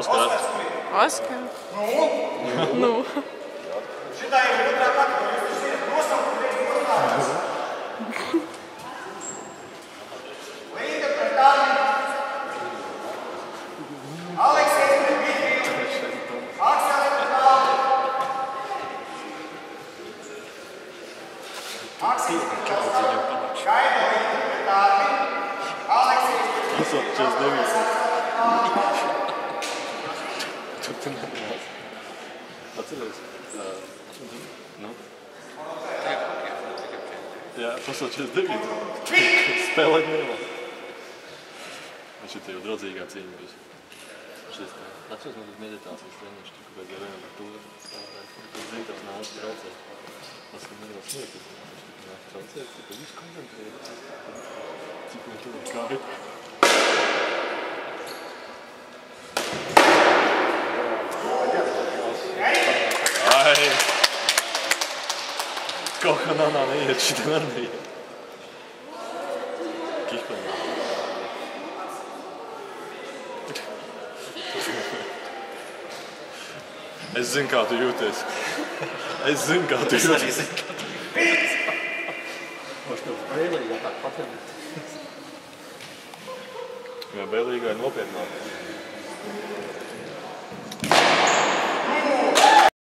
Oskar. Oskar. Nu? Šitā ir otrā kategorija, jūs taču nosaukt reiz nostājās. Līga pret Dārni. Aleksejs pret Dmitriju. Aksels pret Dārni. Aksels pret Dārni. Gaida Līga pret Dārni. Aleksejs pret Dmitriju. Tu nemanās. Atceries? Nu? Jā, pasaules 49. Spēlēt nevar. Viņš ir tev draudzīgā cīņa visu. Šis tā. Atceries man tas meditācijas treniņš, tu kāpēc jau vienam par to strādāt. Tu zini, tās nāc traucēt. Tas man nevar sniegt, tas nāc traucēt, tu visu koncentrēji. Cik man tu kāju. Ai! Kaut kā nānā neiet, šitā neiet. Kihlanā. Es zinu, kā tu jūties. Es zinu, kā tu jūties. Es arī zinu, kā tu jūties. Viņš tev bēlīgā tā patēmēt. Jā, bēlīgā ir nopietnāk.